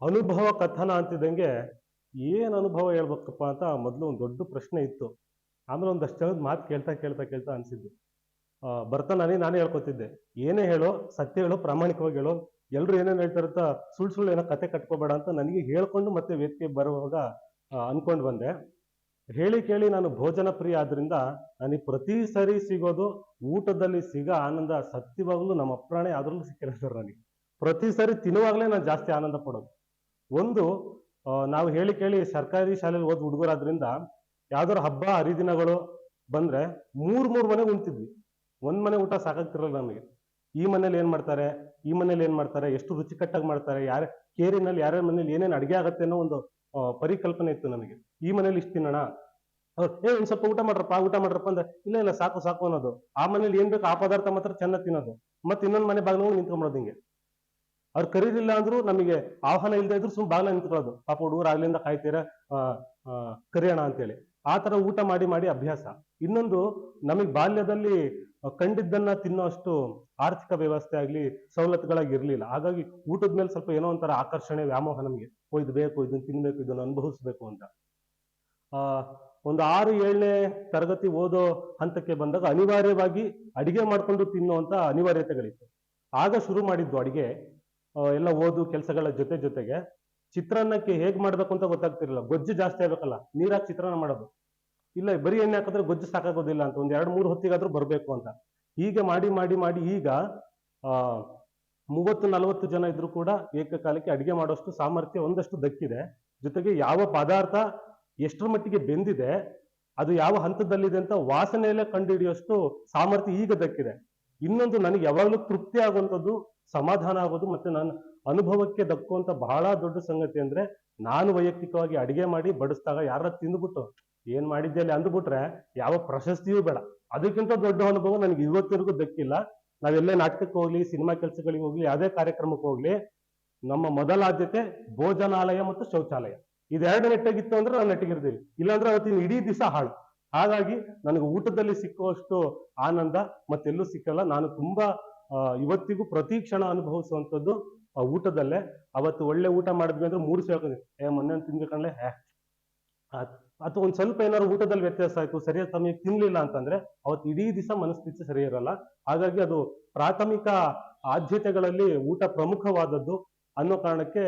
ಅನುಭವ ಕಥನ ಅಂತಿದ್ದಂಗೆ ಏನ್ ಅನುಭವ ಹೇಳ್ಬೇಕಪ್ಪ ಅಂತ ಮೊದಲು ಒಂದು ದೊಡ್ಡ ಪ್ರಶ್ನೆ ಇತ್ತು. ಆಮೇಲೆ ಒಂದಷ್ಟು ಜನದ ಮಾತು ಕೇಳ್ತಾ ಕೇಳ್ತಾ ಕೇಳ್ತಾ ಅನ್ಸಿದ್ದು. ಬರ್ತಾ ನಾನೇ ಹೇಳ್ಕೊತಿದ್ದೆ, ಏನೇ ಹೇಳೋ ಸತ್ಯ ಹೇಳೋ, ಪ್ರಾಮಾಣಿಕವಾಗಿ ಹೇಳೋ, ಎಲ್ರು ಏನೇನ್ ಹೇಳ್ತಾರಂತ ಸುಳ್ಳು ಸುಳ್ಳು ಏನೋ ಕತೆ ಕಟ್ಕೋಬೇಡ ಅಂತ ನನಗೆ ಹೇಳ್ಕೊಂಡು ಮತ್ತೆ ವೇದಿಕೆ ಬರುವಾಗ ಅನ್ಕೊಂಡ್ ಬಂದೆ. ಹೇಳಿ ಕೇಳಿ ನಾನು ಭೋಜನ ಪ್ರಿಯ ಆದ್ರಿಂದ ನನಗೆ ಪ್ರತಿ ಸರಿ ಸಿಗೋದು ಊಟದಲ್ಲಿ ಸಿಗ ಆನಂದ ಸತ್ಯವಾಗ್ಲೂ ನಮ್ಮ ಅಪ್ರಾಣೆ ಆದ್ರೂ ಸಿಕ್ಕಿಲ್ಲ ಸರ್. ನನಗೆ ಪ್ರತಿ ಸರಿ ತಿನ್ನುವಾಗ್ಲೇ ನಾನು ಜಾಸ್ತಿ ಆನಂದ ಪಡೋದು. ಒಂದು ನಾವು ಹೇಳಿ ಕೇಳಿ ಸರ್ಕಾರಿ ಶಾಲೆಯಲ್ಲಿ ಓದ್ ಹುಡುಗರಾದ್ರಿಂದ ಯಾವ್ದಾದ್ರು ಹಬ್ಬ ಹರಿದಿನಗಳು ಬಂದ್ರೆ ಮೂರ್ ಮನೆಗೆ ಉಣ್ತಿದ್ವಿ. ಒಂದ್ ಮನೆ ಊಟ ಸಾಕಾಗ್ತಿರಲ್ಲ ನಮಗೆ. ಈ ಮನೇಲಿ ಏನ್ ಮಾಡ್ತಾರೆ, ಈ ಮನೇಲಿ ಏನ್ ಮಾಡ್ತಾರೆ, ಎಷ್ಟು ರುಚಿಕಟ್ಟಾಗಿ ಮಾಡ್ತಾರೆ, ಕೇರಿನಲ್ಲಿ ಯಾರ್ಯಾರ ಮನೇಲಿ ಏನೇನ್ ಅಡಿಗೆ ಆಗತ್ತೆ ಅನ್ನೋ ಒಂದು ಪರಿಕಲ್ಪನೆ ಇತ್ತು ನನಗೆ. ಈ ಮನೇಲಿ ಇಷ್ಟ ತಿನ್ನೋಣ, ಒಂದ್ ಸ್ವಲ್ಪ ಊಟ ಮಾಡ್ರಪ್ಪ ಅಂದ್ರೆ ಇಲ್ಲ ಸಾಕು ಸಾಕು ಅನ್ನೋದು. ಆ ಮನೇಲಿ ಏನ್ ಬೇಕು ಆ ಪದಾರ್ಥ ಮಾತ್ರ ಚೆನ್ನಾಗಿ ತಿನ್ನೋದು. ಮತ್ತೆ ಇನ್ನೊಂದ್ ಮನೆ ಬಾಗಿಲು ನಿಂತ್ಕೊಂಡ್ಬಿಡೋದು. ಹಿಂಗೆ ಅವ್ರು ಕರೀಲಿಲ್ಲ ಅಂದ್ರು ನಮಗೆ ಆಹ್ವಾನ ಇಲ್ಲದೆ ಇದ್ರು ಸುಮ್ ಬಾಗ್ಲ ನಿಂತ್ಕೊಳ್ಳೋದು. ಪಾಪ ಹುಡುಗರು ಆಗ್ಲಿಂದ ಕಾಯ್ತೀರ ಕರಿಯೋಣ ಅಂತೇಳಿ. ಆ ತರ ಊಟ ಮಾಡಿ ಮಾಡಿ ಅಭ್ಯಾಸ. ಇನ್ನೊಂದು, ನಮಗ್ ಬಾಲ್ಯದಲ್ಲಿ ಕಂಡಿದ್ದನ್ನ ತಿನ್ನೋ ಅಷ್ಟು ಆರ್ಥಿಕ ವ್ಯವಸ್ಥೆ ಆಗ್ಲಿ ಸವಲತ್ತುಗಳಾಗಿ ಇರ್ಲಿಲ್ಲ. ಹಾಗಾಗಿ ಊಟದ ಮೇಲೆ ಸ್ವಲ್ಪ ಏನೋ ಒಂಥರ ಆಕರ್ಷಣೆ, ವ್ಯಾಮೋಹ ನಮಗೆ. ಇದು ಬೇಕು, ಇದನ್ನ ತಿನ್ಬೇಕು, ಇದನ್ನ ಅನುಭವಿಸ್ಬೇಕು ಅಂತ. ಒಂದು 6-7ನೇ ತರಗತಿ ಓದೋ ಹಂತಕ್ಕೆ ಬಂದಾಗ ಅನಿವಾರ್ಯವಾಗಿ ಅಡಿಗೆ ಮಾಡ್ಕೊಂಡು ತಿನ್ನುವಂತ ಅನಿವಾರ್ಯತೆಗಳಿತ್ತು. ಆಗ ಶುರು ಮಾಡಿದ್ದು ಅಡಿಗೆ. ಎಲ್ಲ ಓದು ಕೆಲಸಗಳ ಜೊತೆಗೆ ಚಿತ್ರಾನ್ನಕ್ಕೆ ಹೇಗ್ ಮಾಡ್ಬೇಕು ಅಂತ ಗೊತ್ತಾಗ್ತಿರ್ಲಿಲ್ಲ. ಗೊಜ್ಜು ಜಾಸ್ತಿ ಆಗ್ಬೇಕಲ್ಲ, ನೀರಾಗಿ ಚಿತ್ರಾನ್ನ ಮಾಡೋದು. ಇಲ್ಲ ಬರೀ ಎಣ್ಣೆ ಹಾಕಿದ್ರೆ ಗೊಜ್ಜು ಸಾಕಾಗೋದಿಲ್ಲ ಅಂತ, ಒಂದ್ 2-3 ಹೊತ್ತಿಗಾದ್ರೂ ಬರ್ಬೇಕು ಅಂತ. ಹೀಗೆ ಮಾಡಿ ಮಾಡಿ ಮಾಡಿ ಈಗ 30-40 ಜನ ಇದ್ರು ಕೂಡ ಏಕಕಾಲಕ್ಕೆ ಅಡಿಗೆ ಮಾಡೋಷ್ಟು ಸಾಮರ್ಥ್ಯ ಒಂದಷ್ಟು ದಕ್ಕಿದೆ. ಜೊತೆಗೆ ಯಾವ ಪದಾರ್ಥ ಎಷ್ಟರ ಮಟ್ಟಿಗೆ ಬೆಂದಿದೆ, ಅದು ಯಾವ ಹಂತದಲ್ಲಿದೆ ಅಂತ ವಾಸನೆಯಲ್ಲೇ ಕಂಡುಹಿಡಿಯೋಷ್ಟು ಸಾಮರ್ಥ್ಯ ಈಗ ದಕ್ಕಿದೆ. ಇನ್ನೊಂದು, ನನಗೆ ಯಾವಾಗಲೂ ತೃಪ್ತಿ ಆಗುವಂಥದ್ದು, ಸಮಾಧಾನ ಆಗೋದು, ಮತ್ತೆ ನನ್ನ ಅನುಭವಕ್ಕೆ ದಕ್ಕುವಂತ ಬಹಳ ದೊಡ್ಡ ಸಂಗತಿ ಅಂದ್ರೆ, ನಾನು ವೈಯಕ್ತಿಕವಾಗಿ ಅಡಿಗೆ ಮಾಡಿ ಬಡಿಸಿದಾಗ ಯಾರ ತಿಂದ್ಬಿಟ್ಟು ಏನ್ ಮಾಡಿದ್ದೆ ಅಲ್ಲಿ ಅಂದ್ಬಿಟ್ರೆ ಯಾವ ಪ್ರಶಸ್ತಿಯೂ ಬೇಡ. ಅದಕ್ಕಿಂತ ದೊಡ್ಡ ಅನುಭವ ನನಗೆ ಇವತ್ತಿಗೂ ದಕ್ಕಿಲ್ಲ. ನಾವೆಲ್ಲೇ ನಾಟಕಕ್ಕೆ ಹೋಗ್ಲಿ, ಸಿನಿಮಾ ಕೆಲಸಗಳಿಗೆ ಹೋಗ್ಲಿ, ಯಾವುದೇ ಕಾರ್ಯಕ್ರಮಕ್ಕೆ ಹೋಗ್ಲಿ, ನಮ್ಮ ಮೊದಲ ಆದ್ಯತೆ ಭೋಜನಾಲಯ ಮತ್ತು ಶೌಚಾಲಯ. ಇದೆರಡು ನೆಟ್ಟಾಗಿತ್ತು ಅಂದ್ರೆ ನಾವು ನೆಟ್ಟಿಗಿರ್ತೀವಿ, ಇಲ್ಲಾಂದ್ರೆ ಅವತ್ತಿನ ಇಡೀ ದಿವಸ ಹಾಳು. ಹಾಗಾಗಿ ನನಗೆ ಊಟದಲ್ಲಿ ಸಿಕ್ಕುವಷ್ಟು ಆನಂದ ಮತ್ತೆಲ್ಲೂ ಸಿಕ್ಕಲ್ಲ. ನಾನು ತುಂಬಾ ಇವತ್ತಿಗೂ ಪ್ರತಿ ಕ್ಷಣ ಅನುಭವಿಸುವಂಥದ್ದು ಊಟದಲ್ಲೇ. ಅವತ್ತು ಒಳ್ಳೆ ಊಟ ಮಾಡಿದ್ವಿ ಅಂದ್ರೆ 3 ಹೇಳ್ತೀನಿ, ಮೊನ್ನೆ ತಿನ್ಬೇಕಂದ್ರೆ ಅಥವಾ ಒಂದ್ ಸ್ವಲ್ಪ ಏನಾದ್ರು ಊಟದಲ್ಲಿ ವ್ಯತ್ಯಾಸ ಆಯ್ತು, ಸರಿಯಾದ ಸಮಯಕ್ಕೆ ತಿನ್ಲಿಲ್ಲ ಅಂತಂದ್ರೆ ಅವತ್ತು ಇಡೀ ದಿವಸ ಮನಸ್ಥಿತಿ ಸರಿ ಇರಲ್ಲ. ಹಾಗಾಗಿ ಅದು ಪ್ರಾಥಮಿಕ ಆದ್ಯತೆಗಳಲ್ಲಿ ಊಟ ಪ್ರಮುಖವಾದದ್ದು ಅನ್ನೋ ಕಾರಣಕ್ಕೆ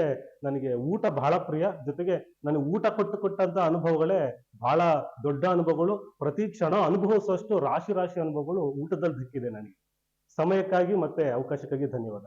ನನಗೆ ಊಟ ಬಹಳ ಪ್ರಿಯ. ಜೊತೆಗೆ ನನಗೆ ಊಟ ಕೊಟ್ಟಂತ ಅನುಭವಗಳೇ ಬಹಳ ದೊಡ್ಡ ಅನುಭವಗಳು. ಪ್ರತಿ ಕ್ಷಣ ಅನುಭವಿಸುವಷ್ಟು ರಾಶಿ ಅನುಭವಗಳು ಊಟದಲ್ಲಿ ಸಿಕ್ಕಿದೆ ನನಗೆ. ಸಮಯಕ್ಕಾಗಿ ಮತ್ತೆ ಅವಕಾಶಕ್ಕಾಗಿ ಧನ್ಯವಾದ.